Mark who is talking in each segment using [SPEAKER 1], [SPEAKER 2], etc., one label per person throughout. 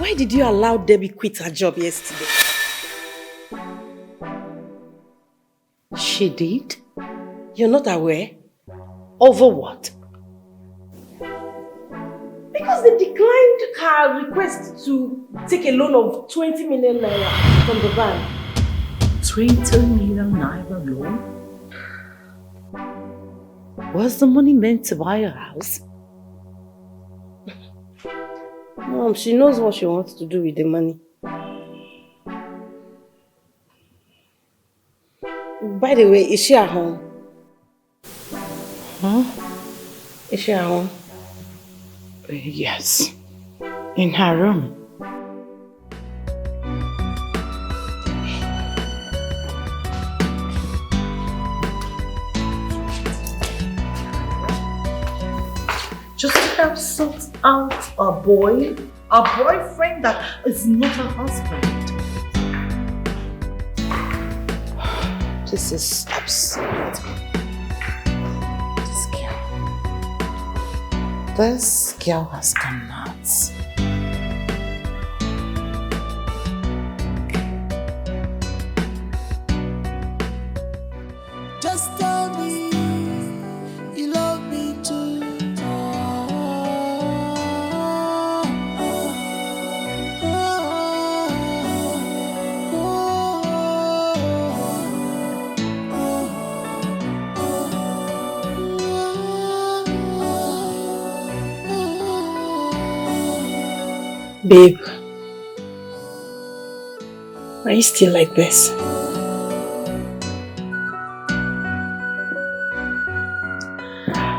[SPEAKER 1] Why did you allow Debbie quit her job yesterday?
[SPEAKER 2] She did?
[SPEAKER 1] You're not aware? Over what? Because they declined her request to take a loan of 20 million naira from the bank.
[SPEAKER 2] 20 million naira loan? Was the money meant to buy a house?
[SPEAKER 1] Mom, she knows what she wants to do with the money. By the way, is she at home?
[SPEAKER 2] Huh?
[SPEAKER 1] Is she at home?
[SPEAKER 2] Yes. In her room. Just to help sort out a boyfriend that is not her husband.
[SPEAKER 1] This is absurd.
[SPEAKER 2] This girl has gone nuts.
[SPEAKER 3] Just tell me you love me too.
[SPEAKER 1] Babe, are you still like this?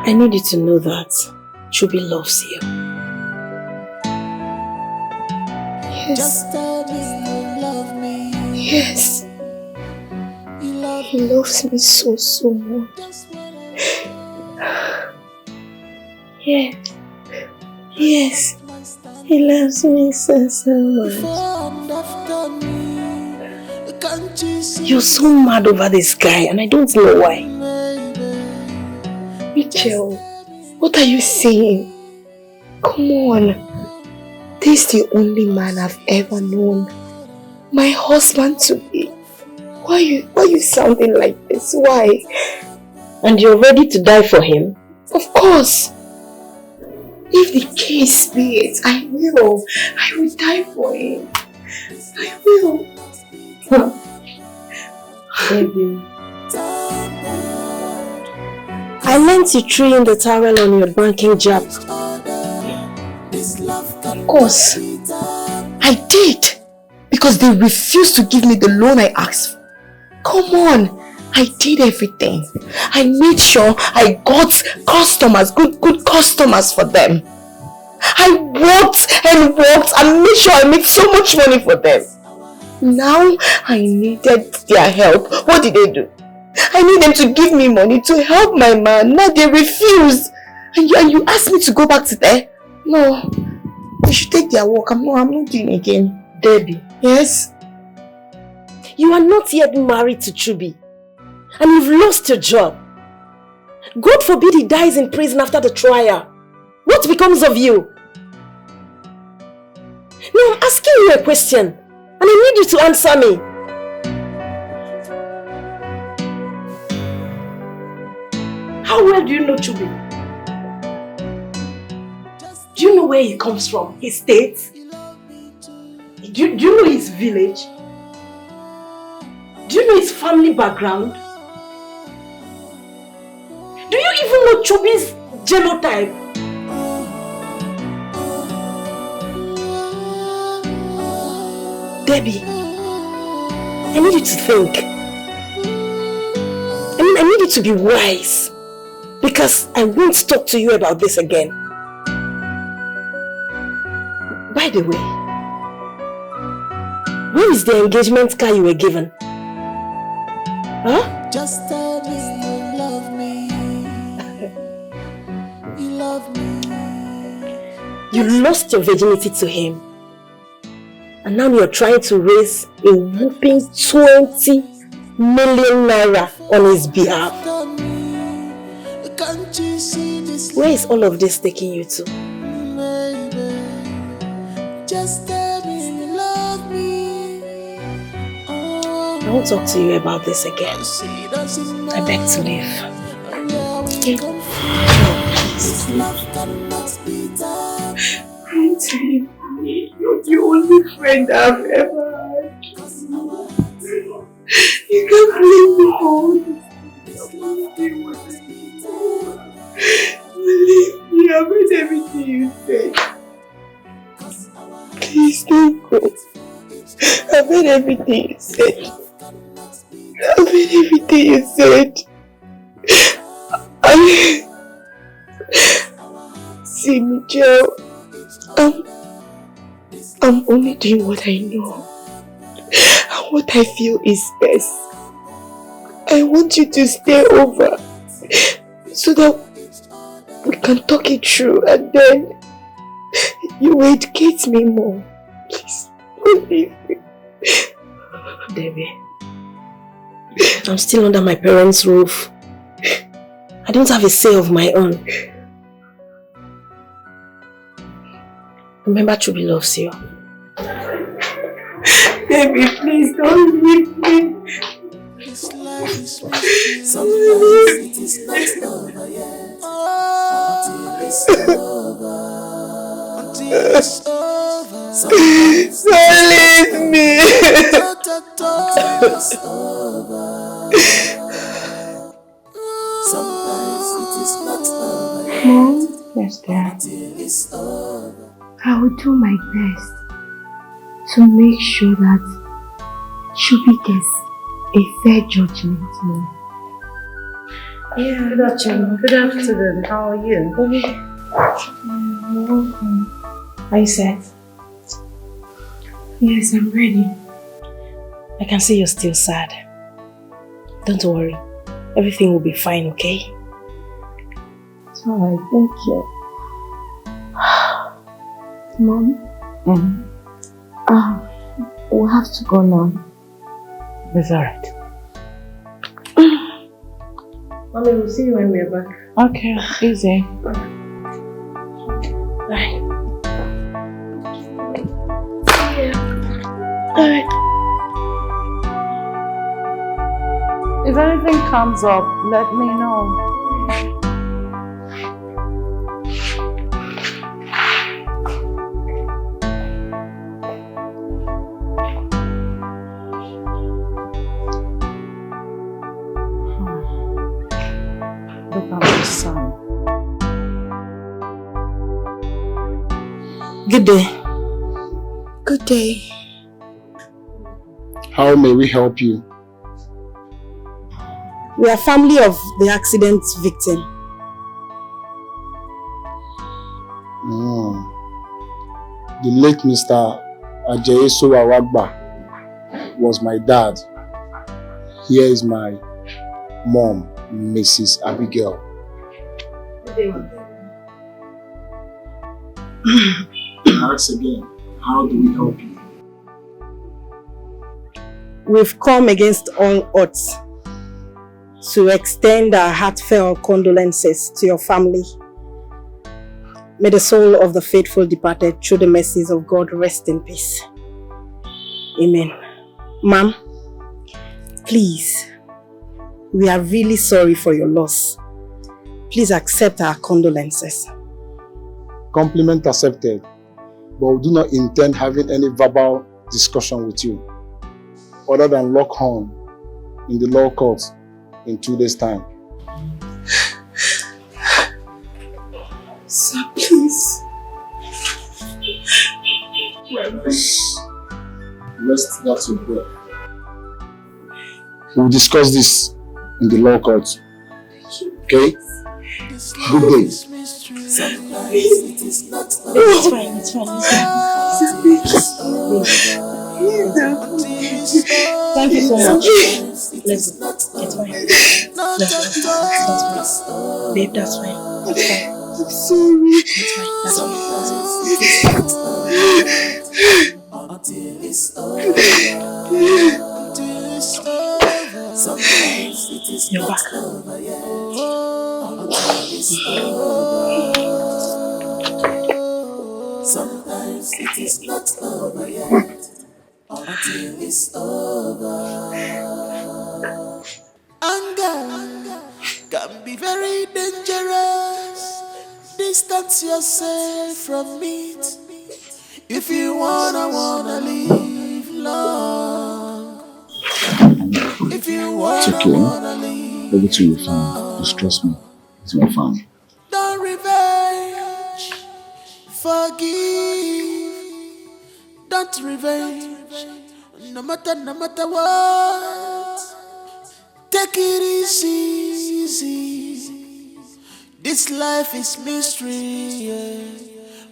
[SPEAKER 1] I need you to know that Chubby loves you. Yes.
[SPEAKER 3] Just tell me you love me.
[SPEAKER 1] Yes.
[SPEAKER 3] You love
[SPEAKER 1] He loves me so much.
[SPEAKER 3] just what
[SPEAKER 1] Yes. Yes. He loves me so much.
[SPEAKER 3] and after me. Can't you see,
[SPEAKER 1] You're so mad over this guy and I don't know why. Micheal, what are you saying? Come on. This is the only man I've ever known. My husband to be. Why you sounding like this? Why? And you're ready to die for him? Of course. If the case be it, I will die for him. I will. Baby. I meant you threw in the towel on your banking job. Of course. I did. Because they refused to give me the loan I asked for. Come on. I did everything. I made sure I got customers, good customers for them. I worked and made sure I made so much money for them. Now I needed their help. What did they do? I need them to give me money to help my man. Now they refuse. And you asked me to go back to there? No. They should take their work. I'm not doing it again.
[SPEAKER 2] Debbie.
[SPEAKER 1] Yes? You are not yet married to Chubby. And you've lost your job. God forbid he dies in prison after the trial. What becomes of you? Now I'm asking you a question. And I need you to answer me. How well do you know Chubby? Do you know where he comes from? His state? Do you know his village? Do you know his family background? Do you even know Chubby's genotype? Debbie, I need you to think. I need you to be wise. Because I won't talk to you about this again. By the way, where is the engagement car you were given? Huh?
[SPEAKER 3] just tell me you love me. You love me.
[SPEAKER 1] You lost your virginity to him. And now you're trying to raise a whooping 20 million naira on his behalf.
[SPEAKER 3] Can't you see this?
[SPEAKER 1] Where is all of this taking you to?
[SPEAKER 3] Baby, just tell
[SPEAKER 1] I won't talk to you about this again. I beg to leave. Okay?
[SPEAKER 3] I'm telling you, you're the only friend I've ever had. You can't blame me for all this. Believe me, I've heard everything you said. Please don't go. I've heard everything you said. I've heard everything you said. See, Micheal, I'm only doing what I know and what I feel is best. I want you to stay over so that we can talk it through and then you will educate me more. Please, don't leave me.
[SPEAKER 1] Debbie, I'm still under my parents' roof. I don't have a say of my own. Remember, Chubby loves you.
[SPEAKER 3] Baby, please don't leave me.
[SPEAKER 4] Sometimes it is not over yet. Until it's over. Until it's over. Sometimes
[SPEAKER 3] don't leave me.
[SPEAKER 4] it's over. Sometimes it is not over yet.
[SPEAKER 3] Mom, yes, Dad.
[SPEAKER 4] Until it's over.
[SPEAKER 3] I will do my best to make sure that Chubby gets a fair judgment, Mom.
[SPEAKER 2] Yeah, good afternoon. Good afternoon. How are you?
[SPEAKER 3] Welcome.
[SPEAKER 1] Are you set?
[SPEAKER 3] Yes, I'm ready.
[SPEAKER 1] I can see you're still sad. Don't worry. Everything will be fine, okay?
[SPEAKER 3] It's alright, thank you. Mom? We'll have to go now.
[SPEAKER 1] It's alright.
[SPEAKER 2] Mommy, we'll see you when we're back.
[SPEAKER 1] Okay, easy. Bye.
[SPEAKER 3] See ya. Alright.
[SPEAKER 5] If anything comes up, let me know. Look at my son.
[SPEAKER 1] Good day.
[SPEAKER 3] Good day.
[SPEAKER 6] How may we help you?
[SPEAKER 1] We are family of the accident victim.
[SPEAKER 6] The late Mr. Ajayeso Awagba was my dad. Here is my mom, Mrs. Abigail. I ask again, how do we help you?
[SPEAKER 1] We've come against all odds to extend our heartfelt condolences to your family. May the soul of the faithful departed through the mercies of God rest in peace. Amen. Ma'am, please, we are really sorry for your loss. Please accept our condolences.
[SPEAKER 6] Compliment accepted, but we do not intend having any verbal discussion with you, other than lock horn in the law court in 2 days' time.
[SPEAKER 3] Sir, please.
[SPEAKER 6] Rest that your breath. We'll discuss this in the law court. Okay? Good day.
[SPEAKER 4] Sometimes it is not over.
[SPEAKER 1] It's fine, it's fine, it's fine. Thank you so much. Let's go. It's fine. Let's go. That's fine. Babe, that's fine. That's fine.
[SPEAKER 3] I'm sorry.
[SPEAKER 1] That's fine. That's fine.
[SPEAKER 4] Until it's over. Until it's over. Sometimes it is
[SPEAKER 1] You're
[SPEAKER 4] not
[SPEAKER 1] back.
[SPEAKER 4] over yet. Until it's over. Sometimes it is not over yet. until it's over. Anger can be very dangerous. Distance yourself from it. If you wanna live long. If you wanna live.
[SPEAKER 6] Everything will be fine. Just trust me. It's all fine.
[SPEAKER 4] Don't revenge. Forgive. Don't revenge. No matter what. Take it easy. This life is mystery. Yeah.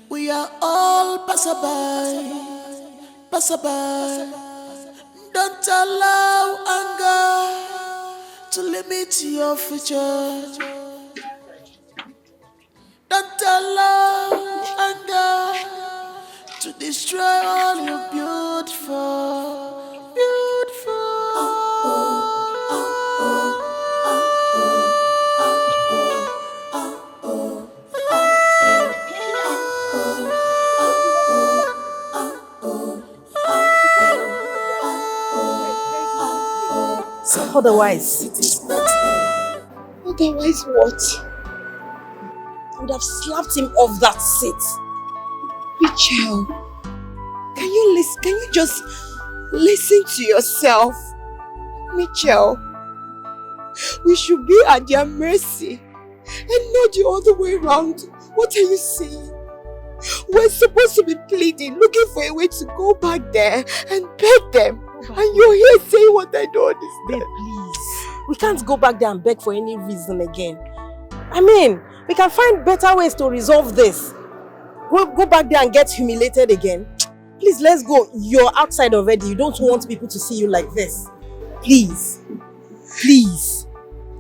[SPEAKER 4] We are all passerby. Don't allow anger to limit your future. Don't allow anger to destroy all your beautiful.
[SPEAKER 2] Otherwise
[SPEAKER 3] what?
[SPEAKER 2] I would have slapped him off that seat.
[SPEAKER 3] Micheal, can you just listen to yourself? Micheal, we should be at their mercy and not the other way around. What are you saying? We're supposed to be pleading, looking for a way to go back there and beg them. And you're here saying what I don't understand.
[SPEAKER 2] Babe, please. We can't go back there and beg for any reason again. I mean, we can find better ways to resolve this. Go back there and get humiliated again. Please, let's go. You're outside already. You don't want people to see you like this. Please. Please.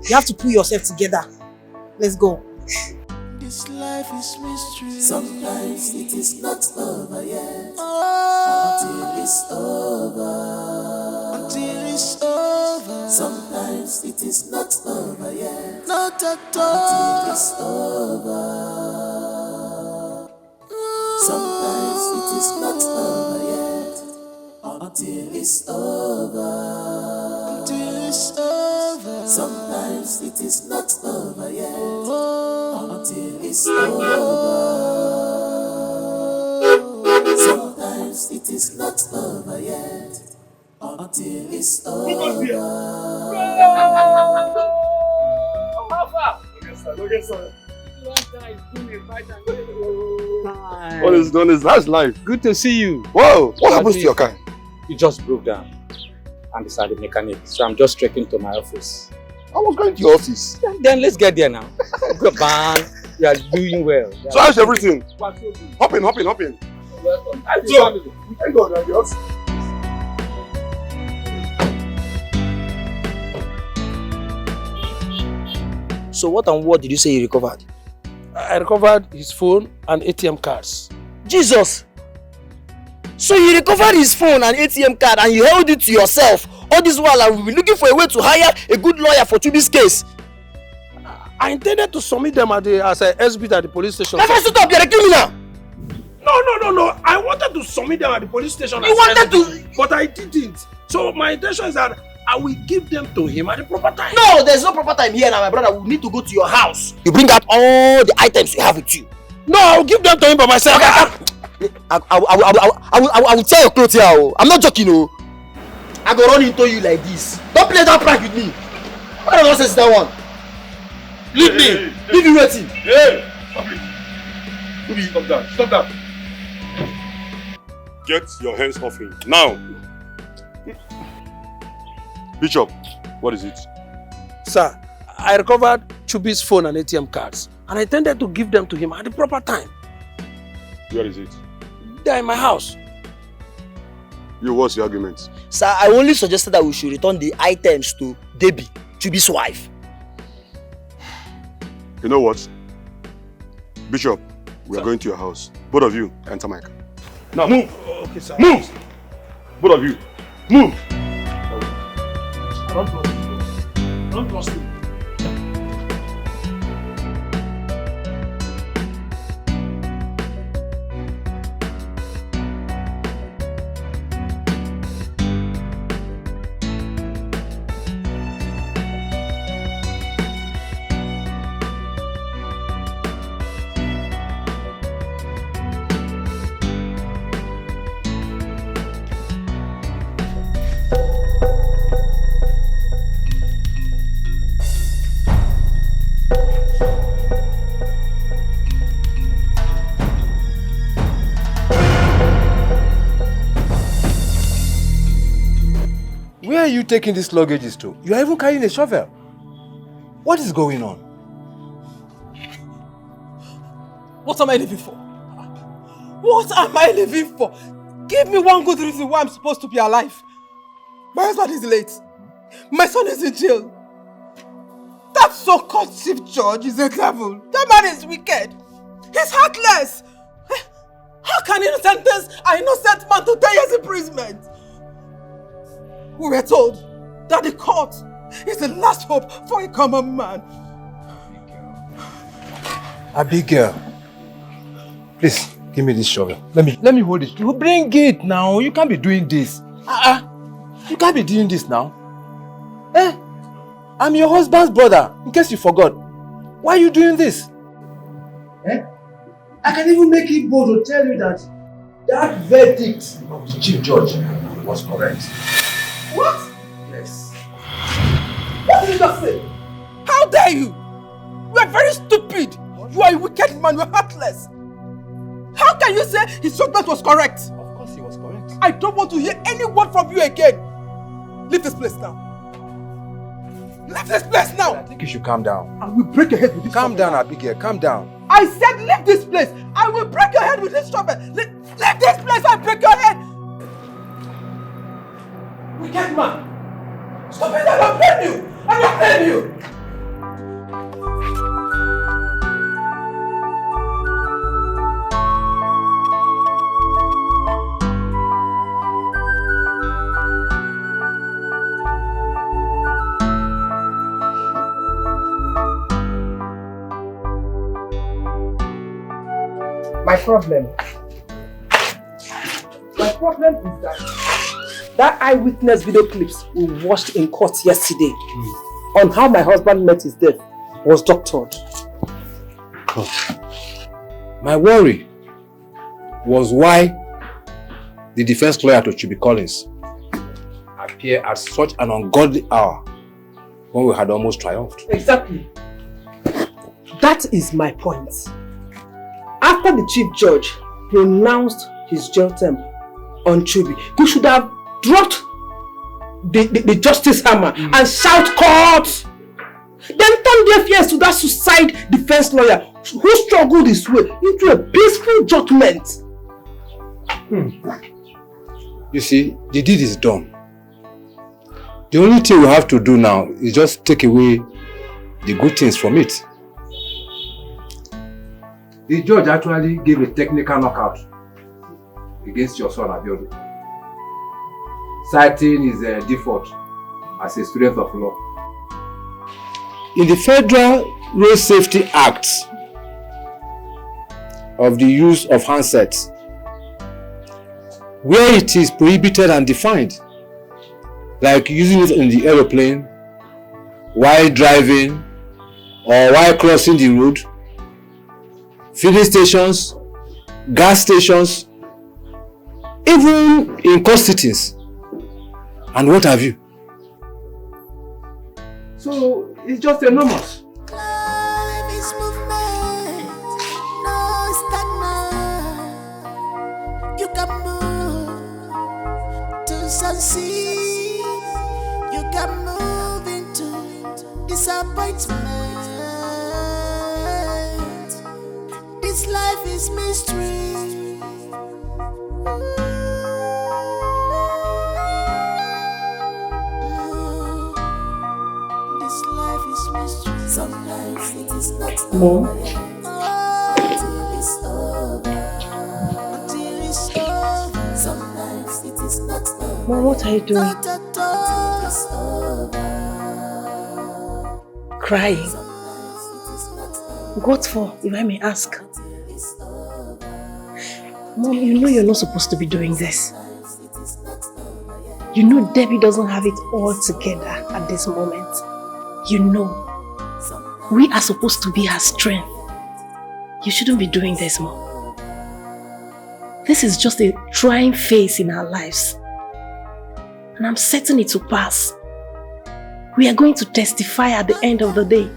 [SPEAKER 2] You have to pull yourself together. Let's go.
[SPEAKER 4] This life is mystery. Sometimes it is not over yet. Until it's over. Until it's over. Sometimes it is not over yet. Not at all. Until it's over. Sometimes it is not over yet. Until it's over. Until it's over. Sometimes it is not over yet. Until it's over. Sometimes it is not over yet. Until it's over.
[SPEAKER 7] What is done is that's life.
[SPEAKER 8] Good to see you.
[SPEAKER 7] Whoa, what happens to your car?
[SPEAKER 8] You just broke down and decided mechanic. So I'm just trekking to my office.
[SPEAKER 7] I was going to your office.
[SPEAKER 8] Then let's get there now. Good man. You are doing well.
[SPEAKER 7] So how's everything? Hop in.
[SPEAKER 8] Welcome.
[SPEAKER 7] Thank God, I'm yours.
[SPEAKER 9] So what and what did you say you recovered?
[SPEAKER 10] I recovered his phone and ATM cards.
[SPEAKER 9] Jesus! So you recovered his phone and ATM card and you held it to yourself all this while and we were looking for a way to hire a good lawyer for Chubi's case?
[SPEAKER 10] I intended to submit them as an exhibit at the police station.
[SPEAKER 9] Never stood up, you're a criminal!
[SPEAKER 10] No. I wanted to submit them at the police station.
[SPEAKER 9] You wanted to...
[SPEAKER 10] But I didn't. So my intention is that I will give them to him at the proper time.
[SPEAKER 9] No, there's no proper time here now, my brother. We need to go to your house. You bring out all the items you have with you.
[SPEAKER 10] No, I'll give them to him by myself.
[SPEAKER 9] Okay, I will tear your clothes here. I'm not joking, no. I go run into you like this. Don't play that prank with me. What nonsense is that one? Leave me. Leave you waiting.
[SPEAKER 7] Hey! Stop that. Get your hands off him. Now. Bishop, what is it?
[SPEAKER 10] Sir, I recovered Chubi's phone and ATM cards and I intended to give them to him at the proper time.
[SPEAKER 7] Where is it?
[SPEAKER 10] They're in my house.
[SPEAKER 7] What's the argument?
[SPEAKER 9] Sir, I only suggested that we should return the items to Debbie, Chubi's wife.
[SPEAKER 7] You know what? Bishop, we are going to your house. Both of you, enter my car. Now move!
[SPEAKER 10] Okay, sir.
[SPEAKER 7] Move! Both of you, move!
[SPEAKER 10] Don't trust me. Don't trust me.
[SPEAKER 11] are you taking these luggages to? You are even carrying a shovel. What is going on?
[SPEAKER 2] What am I living for? What am I living for? Give me one good reason why I'm supposed to be alive. My husband is late. My son is in jail. That so-called chief judge is a devil. That man is wicked. He's heartless. How can he sentence an innocent man to 10 years imprisonment? We were told that the court is the last hope for a common man.
[SPEAKER 11] Abigail, please give me this shovel. Let me hold it. You bring it now. You can't be doing this. You can't be doing this now. I'm your husband's brother. In case you forgot, why are you doing this? I can even make it bold to tell you that verdict of the chief judge was correct.
[SPEAKER 2] What?
[SPEAKER 11] Yes.
[SPEAKER 2] What did you just say? How dare you? You are very stupid. You are a wicked man. You are heartless. How can you say his judgment was correct?
[SPEAKER 11] Of course he was correct.
[SPEAKER 2] I don't want to hear any word from you again. Leave this place now. Leave this place now.
[SPEAKER 11] I think you should calm down.
[SPEAKER 2] I will break your head with this
[SPEAKER 11] Calm down, Abigail. Calm down.
[SPEAKER 2] I said leave this place. I will break your head with this shovel. Leave this place and break your head. Wicked man. Stop it. I don't blame you. I don't blame you. My problem is that eyewitness video clips we watched in court yesterday on how my husband met his death was doctored.
[SPEAKER 11] My worry was why the defense lawyer to Chibi Collins appeared at such an ungodly hour when we had almost triumphed.
[SPEAKER 2] Exactly. That is my point. After the chief judge pronounced his jail term on Chubi, he should have dropped the justice hammer and shout court. Then turn their fears to that suicide defense lawyer who struggled his way into a peaceful judgment.
[SPEAKER 11] You see, the deed is done. The only thing we have to do now is just take away the good things from it. The judge actually gave a technical knockout against your son Abiodun, citing his default as a student of law. In the Federal Road Safety Act of the use of handsets, where it is prohibited and defined, like using it in the aeroplane, while driving, or while crossing the road, filling stations, gas stations, even in court sittings, and what have you. So it's just enormous.
[SPEAKER 4] Life is movement, no stagnant. You can move to succeed. You can move into disappointment. This life is mystery. This life is mystery. Sometimes it is not
[SPEAKER 2] Mom?
[SPEAKER 4] until it's over. Until it's over. Sometimes it is not over.
[SPEAKER 2] Mom, what are you doing?
[SPEAKER 4] Not at all. It's over.
[SPEAKER 2] Crying. What for, if I may ask? Mom, you know you're not supposed to be doing this. You know Debbie doesn't have it all together at this moment. You know. We are supposed to be her strength. You shouldn't be doing this, Mom. This is just a trying phase in our lives. And I'm certain it will pass. We are going to testify at the end of the day.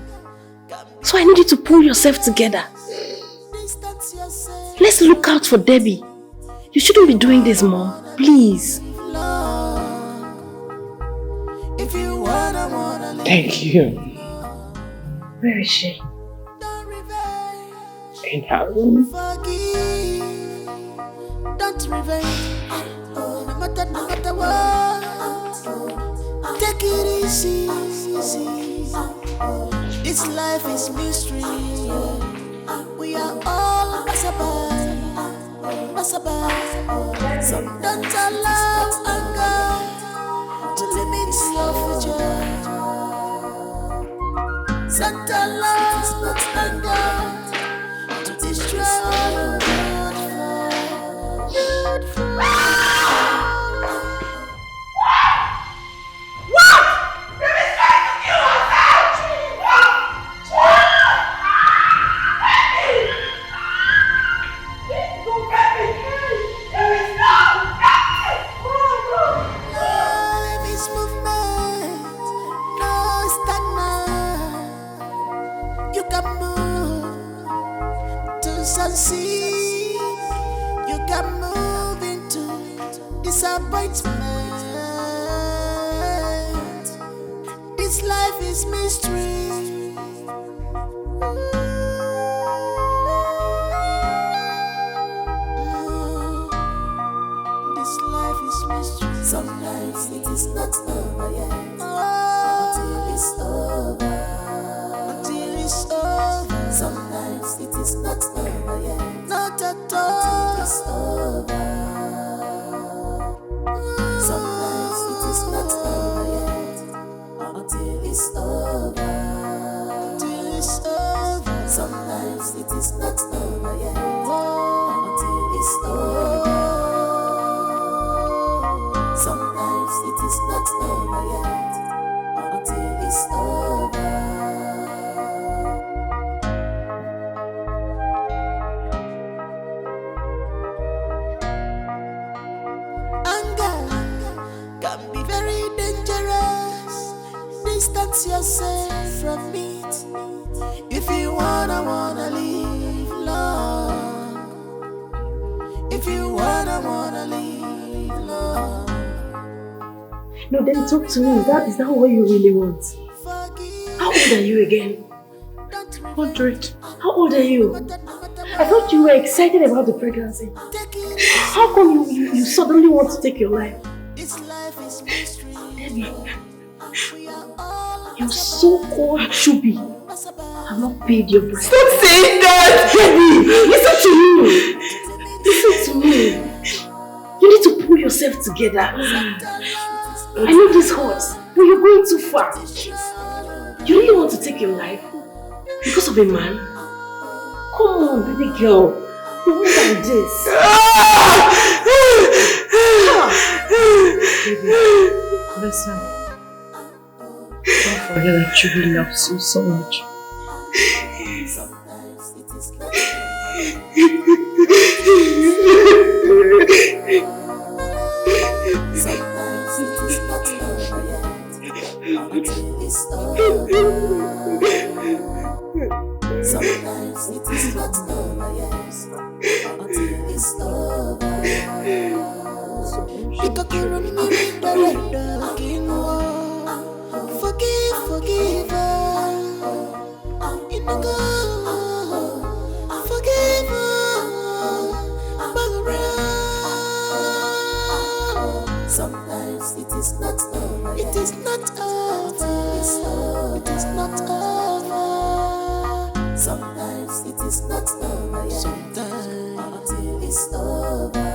[SPEAKER 2] So I need you to pull yourself together. Let's look out for Debbie. You shouldn't be doing this, Mom. Please.
[SPEAKER 3] Thank you. Where is she? In her room.
[SPEAKER 4] Forgive, don't revenge. No matter what, take it easy. This life is mystery. We are all passerby. Some don't allow anger to limit your future. Some don't allow anger to destroy all good for. You can move into disappointment. This life is mystery. This life is mystery. Sometimes it is not over yet. Until it's over. Until it's over. Sometimes it is not over yet. Not at all. Until it's over. Sometimes it is not over yet. Until it's over. Until it's over. Sometimes it is not over yet. Until it's over. Sometimes it is not over yet. Until it's over. Distance yourself from it. If you wanna live long. If you wanna live long.
[SPEAKER 2] No, then talk to me. Is that what you really want? How old are you again? 100. How old are you? I thought you were excited about the pregnancy. How come you suddenly want to take your life? Baby, you're so old, Zubby. I've not paid your price.
[SPEAKER 3] Stop saying that!
[SPEAKER 2] Baby, listen to me. Listen to me. You need to pull yourself together. I know this hurts, but you're going too far. You really want to take your life? Because of a man? Come on, baby girl. You're more than this.
[SPEAKER 3] Baby, listen. Don't forget that Zubby loves you so much.
[SPEAKER 4] Sometimes it is not over yet. Until it's over. Sometimes it is not over yet. Until it's over. Forgive her. Forgive her. Sometimes it is not over. It is not over. It is not over. Sometimes it is not over. Sometimes until it's over.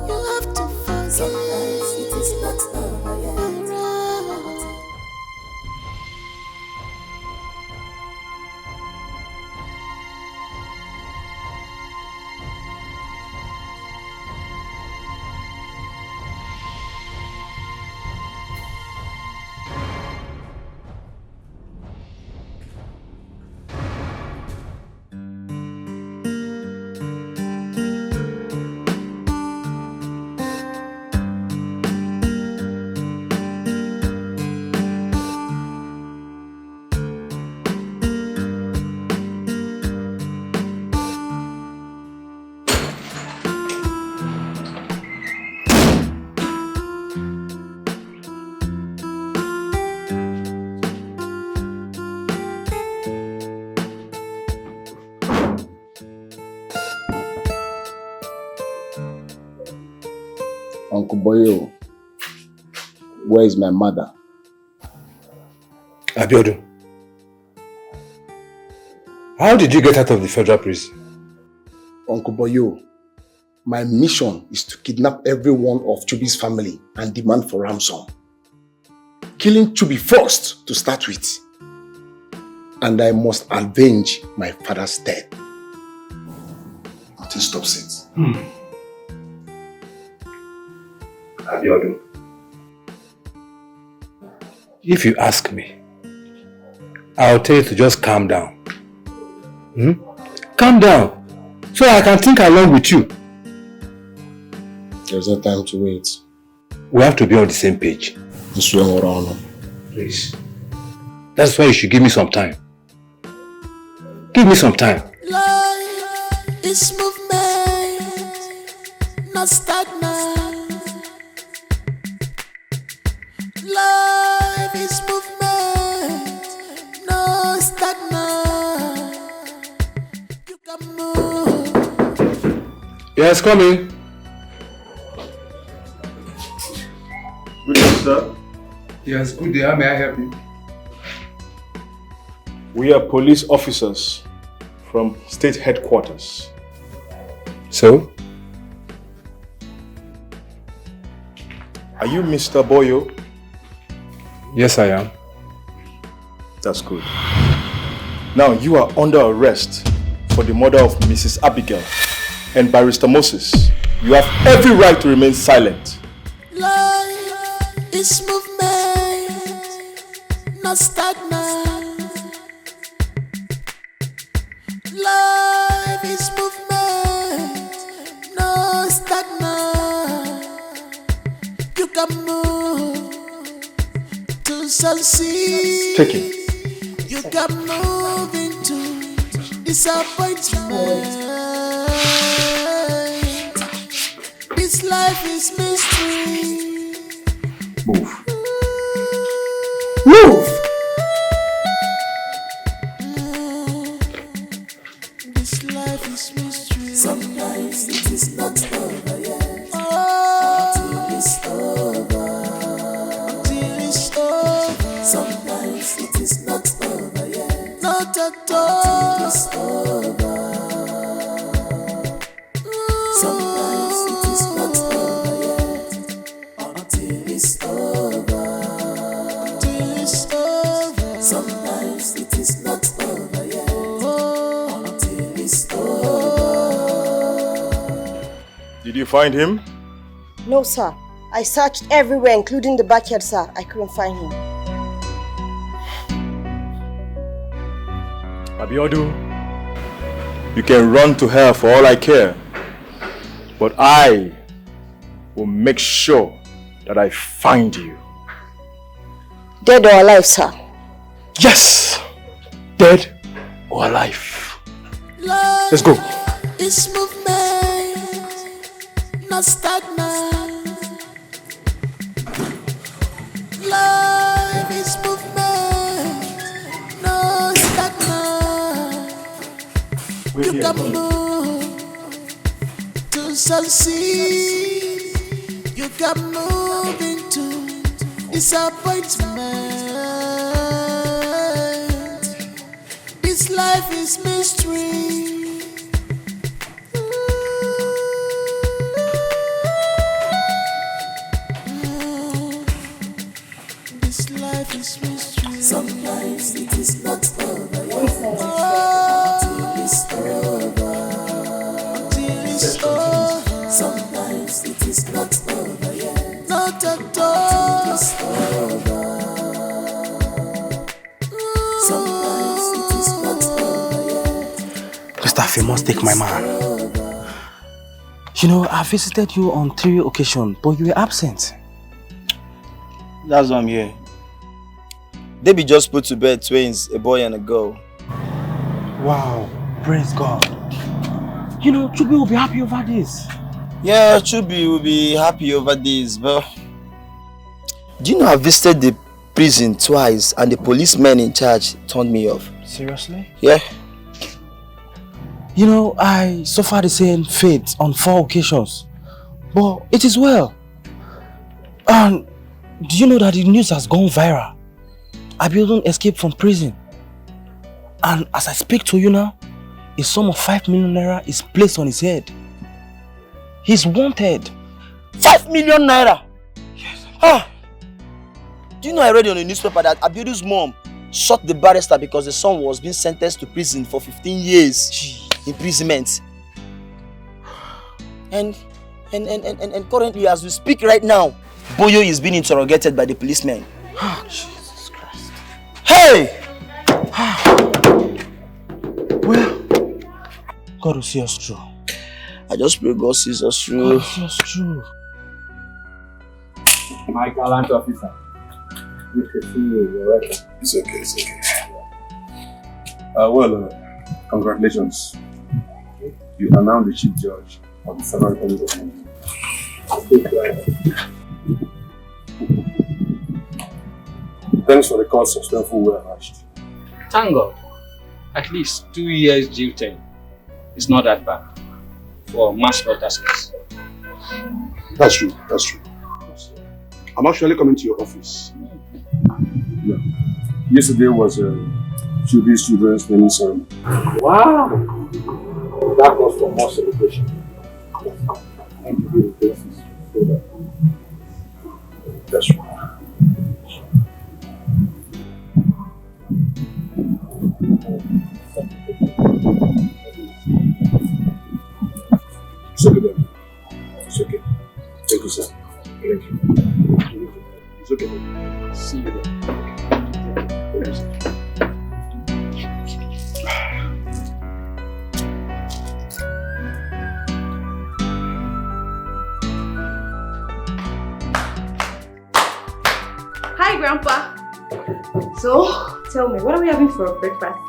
[SPEAKER 4] You have to forgive. Sometimes it is not over yet.
[SPEAKER 6] Uncle Boyo, where is my mother?
[SPEAKER 11] Abiodun, how did you get out of the federal prison?
[SPEAKER 6] Uncle Boyo, my mission is to kidnap everyone of Chubi's family and demand for ransom. Killing Chubi first to start with. And I must avenge my father's death. Nothing stops it.
[SPEAKER 11] Abiodun, if you ask me, I'll tell you to just calm down. Calm down, so I can think along with you.
[SPEAKER 6] There's no time to wait.
[SPEAKER 11] We have to be on the same page. Please. That's why you should give me some time. Give me some time.
[SPEAKER 4] Life is movement, not stagnant. Life is movement, no stagnant. You can move.
[SPEAKER 11] Yes, come in.
[SPEAKER 7] Good day, sir.
[SPEAKER 11] Yes, good day. How may I help you?
[SPEAKER 7] We are police officers from state headquarters.
[SPEAKER 11] So?
[SPEAKER 7] Are you Mr. Boyo?
[SPEAKER 11] Yes, I am.
[SPEAKER 7] That's good. Now you are under arrest for the murder of Mrs. Abigail and Barrister Moses. You have every right to remain silent.
[SPEAKER 4] Life is movement, not stagnant. Life is movement, no stagnant. You can move to succeed.
[SPEAKER 7] Take it.
[SPEAKER 4] You can move into disappointment. This life is mystery.
[SPEAKER 7] Move.
[SPEAKER 1] Move!
[SPEAKER 4] This life is mystery. Sometimes it is not over yet. Until it's over. Until it's over. Sometimes it is not over yet. Not at all. Until it's over. Sometimes it is not over yet. Until it's over. Until it's over. Sometimes it is not over yet. Until it's over.
[SPEAKER 7] Did you find him?
[SPEAKER 2] No, sir. I searched everywhere, including the backyard, sir. I couldn't find him.
[SPEAKER 7] Abiodun, you can run to hell for all I care, but I will make sure that I find you.
[SPEAKER 2] Dead or alive, sir?
[SPEAKER 7] Yes! Dead or alive. Let's go.
[SPEAKER 4] It's movement, not stagnant. Life is movement, no stagnant. You can move to succeed. You can move into disappointment. This life is mystery. This life is mystery. Sometimes it is not over yet. Until it's over. Until it's over. Sometimes it is not over yet. Not at all. Until it's over. Sometimes it is not over yet.
[SPEAKER 12] Gustav, you must take my man. You know, I visited you on 3 occasions, but you were absent.
[SPEAKER 9] That's why I'm here. They be just put to bed twins, a boy and a girl.
[SPEAKER 12] Wow, praise God. You know, Chubi will be happy over this.
[SPEAKER 9] Yeah, Chubi will be happy over this, but... Do you know I visited the prison twice and the policeman in charge turned me off?
[SPEAKER 12] Seriously?
[SPEAKER 9] Yeah.
[SPEAKER 12] You know, I suffered the same fate on 4 occasions. But it is well. And do you know that the news has gone viral? Abiodun escaped from prison. And as I speak to you now, a sum of 5 million naira is placed on his head. He's wanted.
[SPEAKER 9] 5 million naira? Yes. Do you know I read on the newspaper that Abiodun's mom shot the barrister because the son was being sentenced to prison for 15 years imprisonment. And currently, as we speak right now, Boyo is being interrogated by the policemen.
[SPEAKER 12] Jesus Christ.
[SPEAKER 9] Hey!
[SPEAKER 12] Well, God will see us through.
[SPEAKER 9] I just pray God sees us through.
[SPEAKER 12] God will see us through.
[SPEAKER 8] My gallant officer. Good to see you. You're welcome.
[SPEAKER 7] It's okay, it's okay. Congratulations. You are now the chief judge of the Federal Court of Nigeria. Thanks for the court's successful well arranged.
[SPEAKER 8] Thank God. At least 2 years jail term. It's not that bad for mass slaughter case.
[SPEAKER 7] That's true, that's true. I'm actually coming to your office. Yeah. Yesterday was Zubby's children's naming ceremony.
[SPEAKER 8] Wow! That was for more celebration. Thank you.
[SPEAKER 7] That's right. It's okay, baby. It's okay. Thank you, sir. Thank you. It's okay, baby.
[SPEAKER 8] See you there.
[SPEAKER 13] Hi, Grandpa. So, tell me, what are we having for breakfast?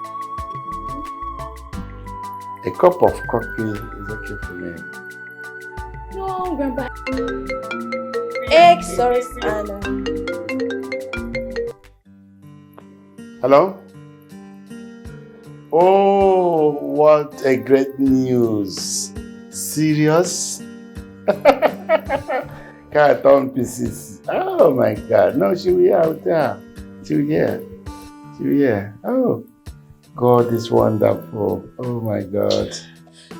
[SPEAKER 14] A cup of coffee is okay for me.
[SPEAKER 13] No, Grandpa. Egg, sorry, and
[SPEAKER 14] Hello? Oh, what a great news. Serious? Cat on pieces. Oh my God. No, she will hear out there. She will hear. She will hear. Oh, God is wonderful. Oh my God.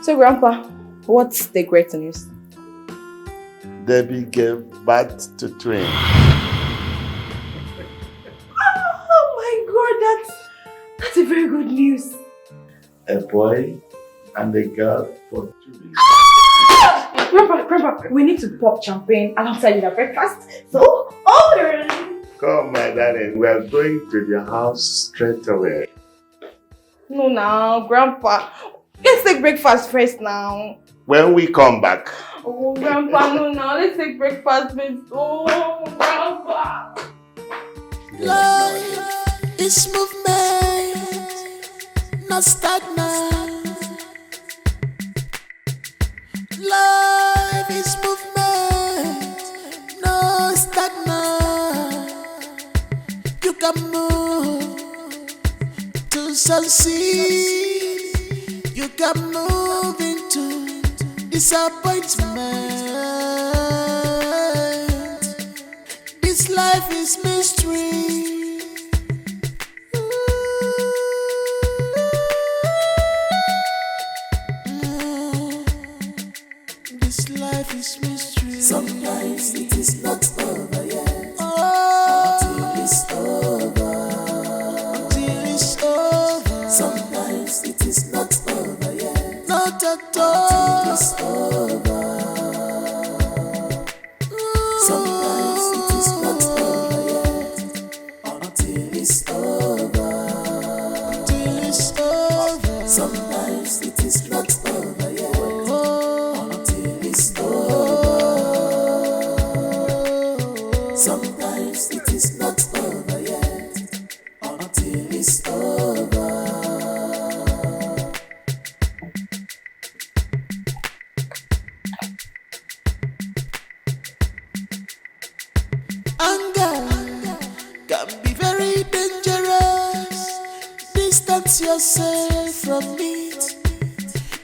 [SPEAKER 13] So, Grandpa, what's the great news?
[SPEAKER 14] Debbie gave birth to twins.
[SPEAKER 13] Oh my God, that's a very good news.
[SPEAKER 14] A boy and a girl for 2 weeks.
[SPEAKER 13] Grandpa, we need to pop champagne alongside with our breakfast. So, order!
[SPEAKER 14] Come, my darling. We are going to the house straight away.
[SPEAKER 13] No, Grandpa. Let's take breakfast first now.
[SPEAKER 14] When we come back.
[SPEAKER 13] Oh, Grandpa, no, let's take breakfast first. Oh, Grandpa.
[SPEAKER 4] Life is movement, not stagnant. Life is movement, no stagnant. You can move to succeed. You can move into disappointment. This life is mystery. This life is mystery. Sometimes it is not over yet. Until it's over. Until it's over. Sometimes it is not over yet. Not at all. Until it's over. Sometimes it is not over yet. Until it's over. Until it's over. Sometimes it is not over yet. Until it's over. Sometimes it is not over yet. Until it's over. Anger can be very dangerous. Distance yourself from it.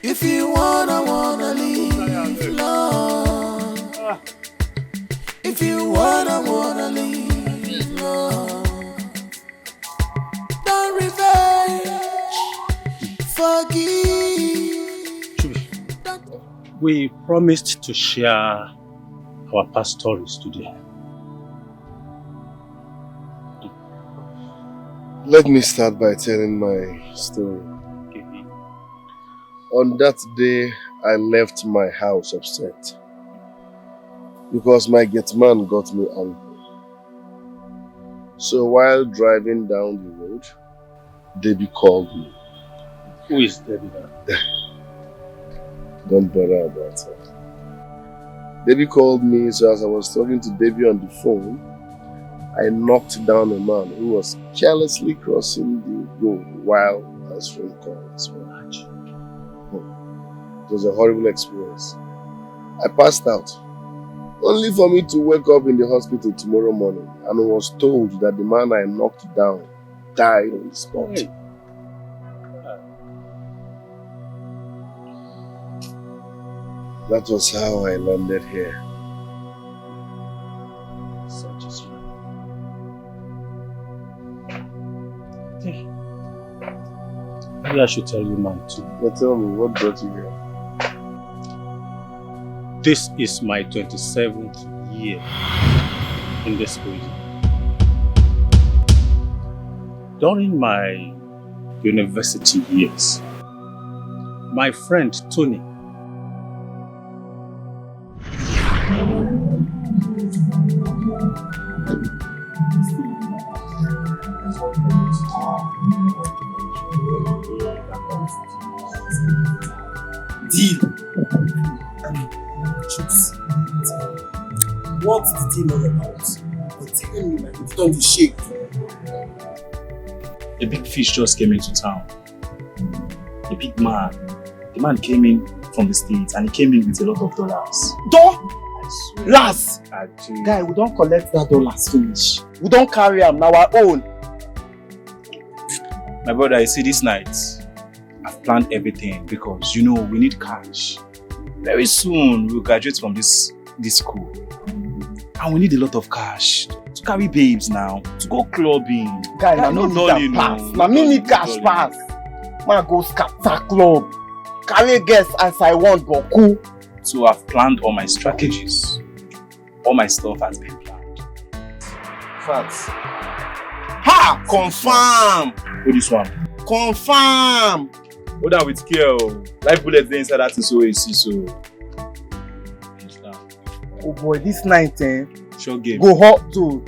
[SPEAKER 4] If you wanna live long. If you wanna
[SPEAKER 8] We promised to share our past stories today.
[SPEAKER 15] Let me start by telling my story. On that day, I left my house upset because my gate man got me angry. So while driving down the road, Debbie called me.
[SPEAKER 8] Who is Debbie?
[SPEAKER 15] Don't bother about her. Debbie called me, so as I was talking to Debbie on the phone, I knocked down a man who was carelessly crossing the road while answering calls. It was a horrible experience. I passed out, only for me to wake up in the hospital tomorrow morning and was told that the man I knocked down died on the spot. Hey. That was how I landed here.
[SPEAKER 8] Such a story. Maybe I should tell you mine too.
[SPEAKER 15] But tell me, what brought you here?
[SPEAKER 8] This is my 27th year in this prison. During my university years, my friend Tony
[SPEAKER 16] deal. What's the deal all about? But tell me, man, it's done the shake.
[SPEAKER 8] A big fish just came into town. A big man. The man came in from the States and he came in with a lot of dollars.
[SPEAKER 9] Last! Guy, we don't collect that dollars finish. We don't carry them, now our own.
[SPEAKER 8] My brother, you see, this night, I've planned everything because, you know, we need cash. Very soon, we'll graduate from this school. And we need a lot of cash to carry babes now, to go clubbing.
[SPEAKER 9] Guy, I no need that pass. Now me need cash pass. Man go scatter club. Carry guests as I want, but cool.
[SPEAKER 8] So I've planned all my strategies. All my stuff has been planned.
[SPEAKER 9] Facts. Ha! Confirm!
[SPEAKER 8] Who this one?
[SPEAKER 9] Confirm!
[SPEAKER 8] Hold on with care. Live bullets there inside that is so easy, so.
[SPEAKER 9] Oh boy, this night,
[SPEAKER 8] sure game.
[SPEAKER 9] Go hot too.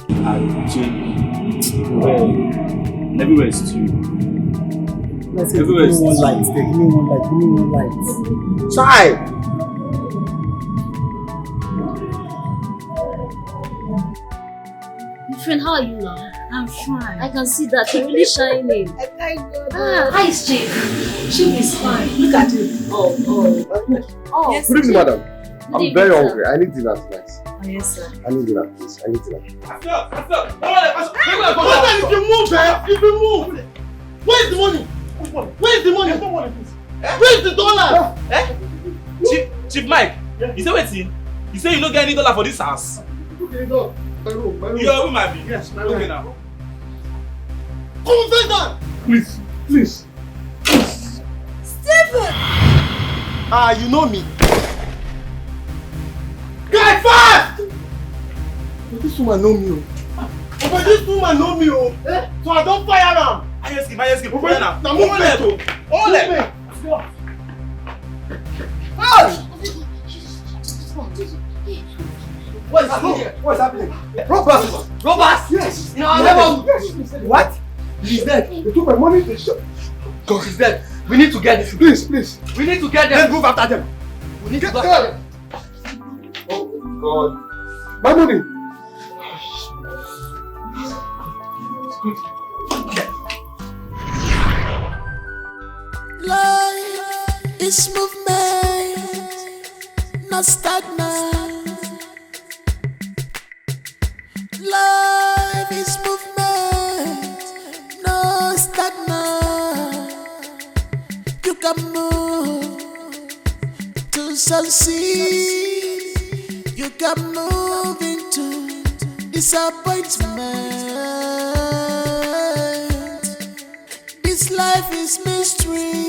[SPEAKER 8] Well, everywhere is too.
[SPEAKER 16] Let's give me one light. Give me one light. Give me one light.
[SPEAKER 9] Try!
[SPEAKER 17] Friend, how are you now? I'm fine. I can see that you're really shining.
[SPEAKER 13] Thank God.
[SPEAKER 17] How is Chief? Chief is fine. Look at him. Oh.
[SPEAKER 15] Yes, good evening, madam. I'm very hungry. I need dinner tonight.
[SPEAKER 17] Oh, yes, sir.
[SPEAKER 15] I need dinner, please. I need dinner.
[SPEAKER 9] What if you move, If you move! Where's the money? Where's the money? Where's the dollar?
[SPEAKER 12] Chief Mike, you say wetin? You say you no get any dollar for this house?
[SPEAKER 15] Okay, no. My room.
[SPEAKER 12] You are with my baby?
[SPEAKER 15] Yes, my
[SPEAKER 12] room.
[SPEAKER 15] room.
[SPEAKER 12] Okay now.
[SPEAKER 9] Confess that!
[SPEAKER 15] Please.
[SPEAKER 9] Stephen! You know me. Guy, fast! But this woman know me. But this woman know me. So I don't fire am.
[SPEAKER 12] I ask him. Fire now.
[SPEAKER 9] Now move left.
[SPEAKER 12] All left.
[SPEAKER 9] What is happening? What's happening?
[SPEAKER 12] Robbers!
[SPEAKER 9] Yes!
[SPEAKER 12] No, I never.
[SPEAKER 9] What? He's dead. They took my money to shop.
[SPEAKER 12] God, he's dead. We need to get him.
[SPEAKER 15] Please.
[SPEAKER 12] We need to get them.
[SPEAKER 9] Let's move after them.
[SPEAKER 12] We need to go after them.
[SPEAKER 15] Oh, God. My money.
[SPEAKER 4] Life is movement, not stagnant. Life is movement, no stagnant. You can move to succeed. You can move into disappointment. This life is mystery.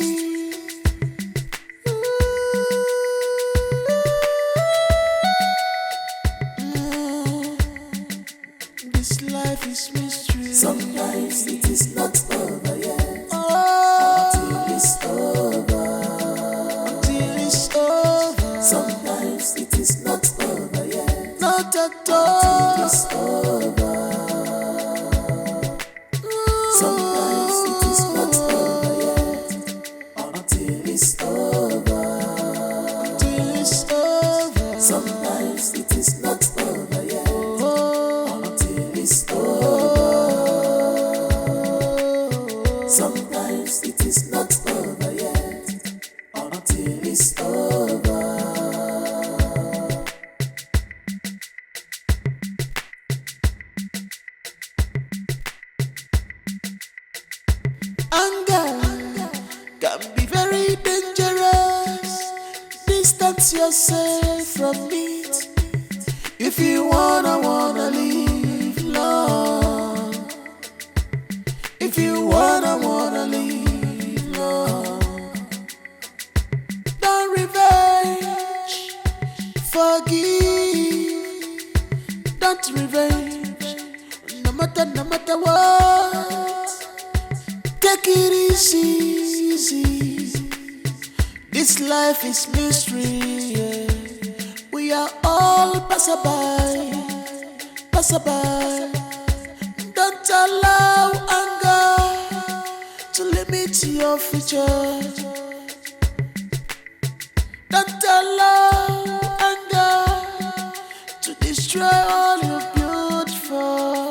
[SPEAKER 4] Sometimes it is not over yet. Not at all. It's over. Sometimes it is not over yet. Until it's over. Until it's over. Sometimes it is not over yet. Until it's over. Sometimes it is not over yet. Until it's over. Anger can be very dangerous. Distance yourself from it. If you wanna live long. If you wanna live long. Don't revenge, forgive. Don't revenge, no matter what. Take it easy. This life is mystery. Yeah. We are all passerby. Don't allow anger to limit your future. Don't allow anger to destroy all your beautiful.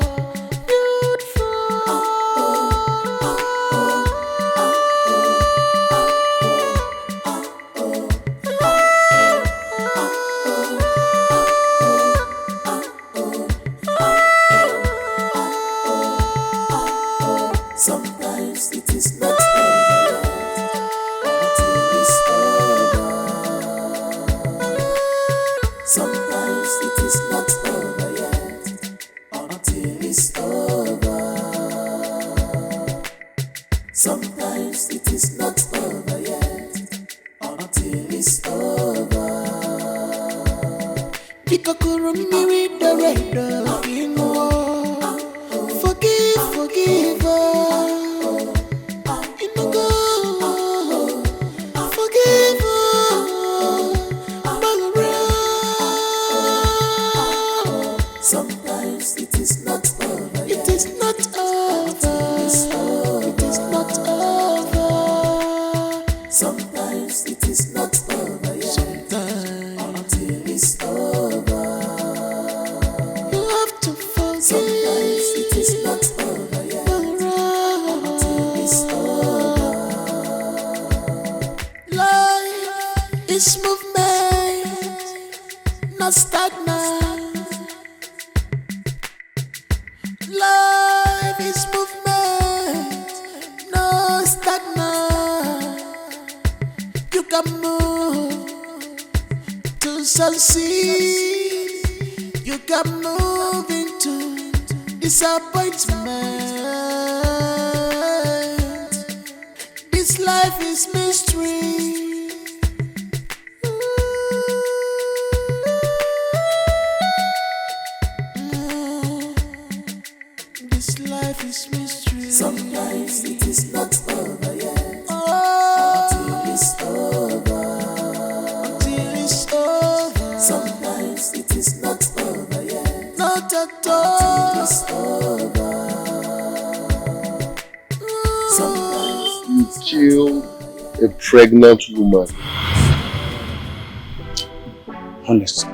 [SPEAKER 4] Sometimes it is not over until it's over. Sometimes it is not over yet until it's over. Sometimes it is not over yet until it's over. Ikokoro mimi the red dog in war. Forgive her. Forgive her. Sometimes it is not over. It is not over. It is not over. Sometimes it is not over yet. Until it's over. You have to forgive. Sometimes it is not over yet. Until it's over. Life is movement, not stagnant. Life is movement, no stagnant. You can move to succeed. You can move into disappointment. This life is mystery. This life is mystery. Sometimes it is not over yet. Until it's over. Until it's over. Sometimes it is not over yet. Not at all. Until it's over. Sometimes
[SPEAKER 15] You killed a pregnant woman.
[SPEAKER 8] Honestly,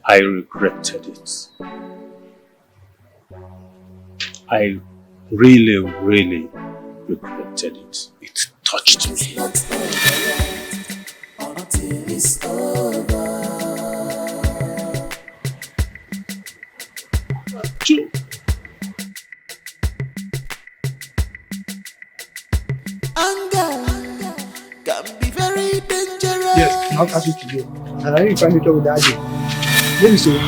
[SPEAKER 8] I regretted it. I really regretted it. It touched me.
[SPEAKER 4] Until it's over. Anger can be very dangerous.
[SPEAKER 16] Yes, I'll ask you to do. And I need to find it out with that. Let me see.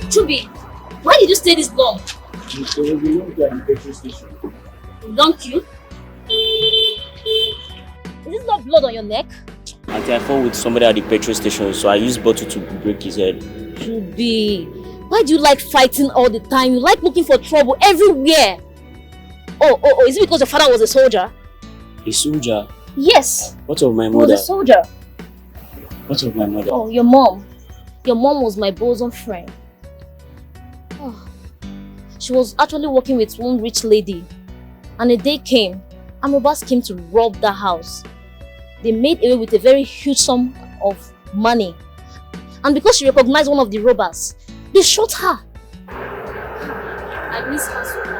[SPEAKER 17] Chubby, why did you stay this long?
[SPEAKER 11] Because we went to the petrol station.
[SPEAKER 17] Long queue? Is this not blood on your neck?
[SPEAKER 18] Auntie, I fought with somebody at the petrol station, so I used bottle to break his head.
[SPEAKER 17] Chubby, why do you like fighting all the time? You like looking for trouble everywhere. Oh, is it because your father was a soldier?
[SPEAKER 18] A soldier?
[SPEAKER 17] Yes.
[SPEAKER 18] What of my
[SPEAKER 17] He
[SPEAKER 18] mother?
[SPEAKER 17] was a soldier.
[SPEAKER 18] What of my mother?
[SPEAKER 17] Oh, your mom. Your mom was my bosom friend. Oh. She was actually working with one rich lady. And a day came, and robbers came to rob that house. They made away with a very huge sum of money. And because she recognized one of the robbers, they shot her. I miss her so much.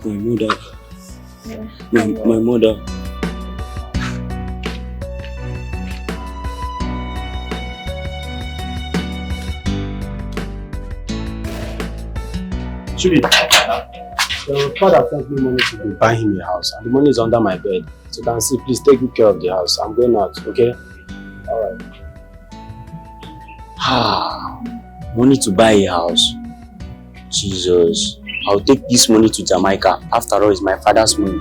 [SPEAKER 18] My mother.
[SPEAKER 17] Yeah,
[SPEAKER 18] My mother.
[SPEAKER 12] Chubby, your father sent me money to buy him a house, and the money is under my bed. So you can see, please take good care of the house. I'm going out, okay? Alright.
[SPEAKER 18] Money to buy a house. Jesus. I'll take this money to Jamaica. After all, it's my father's money.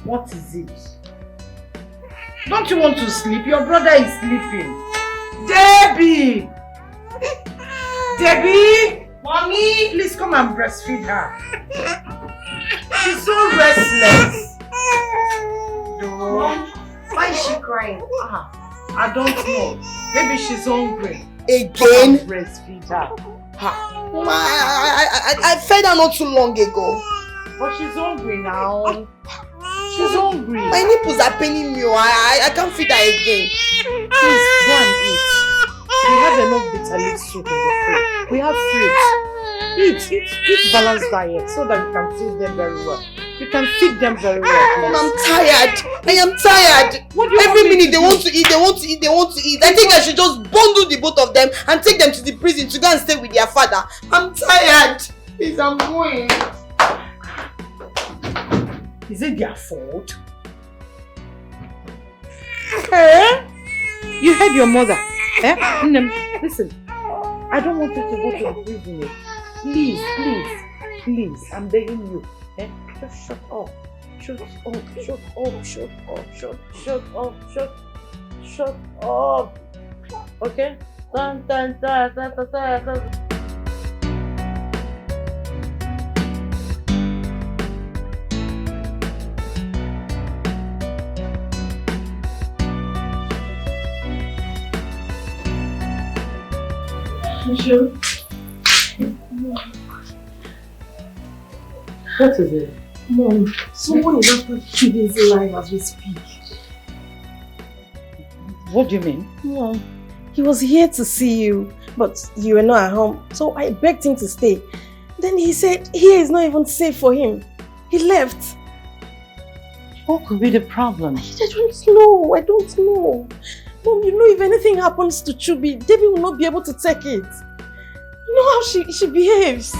[SPEAKER 19] What is it? Don't you want to sleep? Your brother is sleeping. Debbie! Debbie! Mommy! Please come and breastfeed her. She's so restless. Mom, why is she crying? I don't know. Maybe she's hungry.
[SPEAKER 1] Again?
[SPEAKER 19] Breastfeed her.
[SPEAKER 1] I fed her not too long ago.
[SPEAKER 19] But she's hungry now. She's hungry.
[SPEAKER 1] My nipples are paining me. I can't feed her again.
[SPEAKER 19] Please, go and eat. We have enough bitter leaf soup in the fridge. We have fruits. Eat balanced diet so that you can feed them very well. You can feed them very well.
[SPEAKER 1] Mom, I'm tired. I am tired. Every minute they want to eat. I think I should just bundle the both of them and take them to the prison to go and stay with their father. I'm tired. Please, I'm going.
[SPEAKER 19] Is it their fault? Eh? You heard your mother. Eh? Listen, I don't want you to go to the prison. Please, I'm begging you. Eh? Just shut up. Shut up. Okay?
[SPEAKER 3] Micheal?
[SPEAKER 19] What is it?
[SPEAKER 3] Mom, someone is after Chibi's life as we speak.
[SPEAKER 19] What do you mean?
[SPEAKER 2] Mom, he was here to see you, but you were not at home, so I begged him to stay. Then he said here is not even safe for him. He left.
[SPEAKER 19] What could be the problem?
[SPEAKER 2] I don't know. Mom, you know if anything happens to Chubby, Debbie will not be able to take it. You know how she behaves.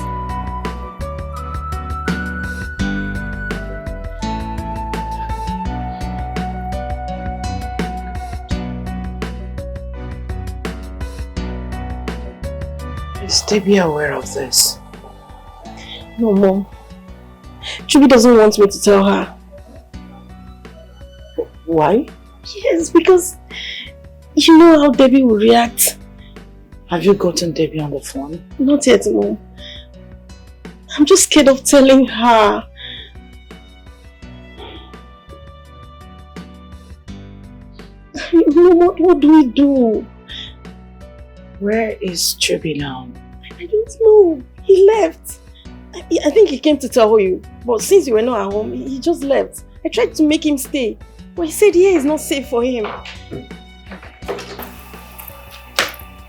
[SPEAKER 3] Is Debbie aware of this?
[SPEAKER 2] No, Mom. Chubby doesn't want me to tell her.
[SPEAKER 19] Why?
[SPEAKER 3] Yes, because you know how Debbie will react.
[SPEAKER 19] Have you gotten Debbie on the phone?
[SPEAKER 3] Not yet, Mom. I'm just scared of telling her. Mom, what do we do?
[SPEAKER 19] Where is Chubby now?
[SPEAKER 3] I don't know. He left. I think he came to tell you. But since you were not at home, he just left. I tried to make him stay. But he said here is not safe for him.
[SPEAKER 19] It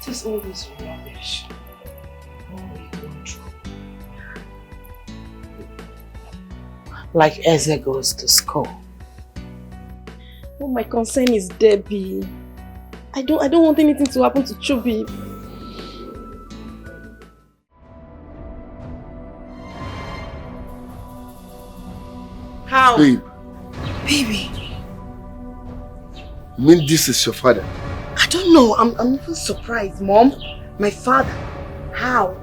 [SPEAKER 19] is all this rubbish. Like Eze goes to school.
[SPEAKER 3] Oh, my concern is Debbie. I don't want anything to happen to Chubby.
[SPEAKER 19] How?
[SPEAKER 15] Babe.
[SPEAKER 3] Baby.
[SPEAKER 15] You mean this is your father?
[SPEAKER 3] I don't know. I'm even surprised, Mom. My father. How?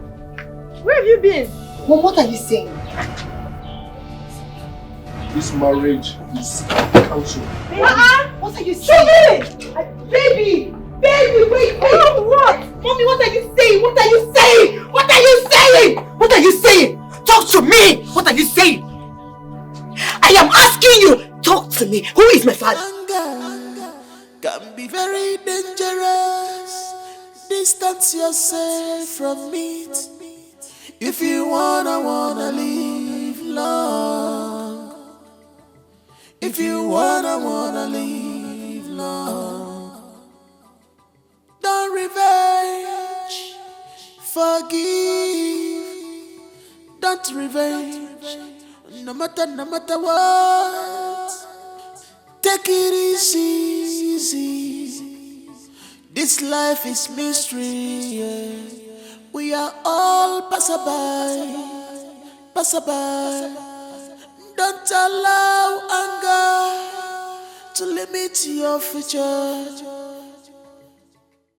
[SPEAKER 3] Where have you been? Mom, what are you saying?
[SPEAKER 15] This marriage is cancelled.
[SPEAKER 3] What are you saying? Baby! Baby, wait! What? Mommy, what are you saying? What are you saying? What are you saying? What are you saying? Talk to me! What are you saying? I am asking you! Talk to me! Who is my father?
[SPEAKER 4] Anger can be very dangerous. Distance yourself from it. If you wanna live long. If you wanna live long. Don't revenge. Forgive. Don't revenge. No matter what. Take it easy. This life is mystery. Yeah. We are all passerby. Don't allow anger to limit your future.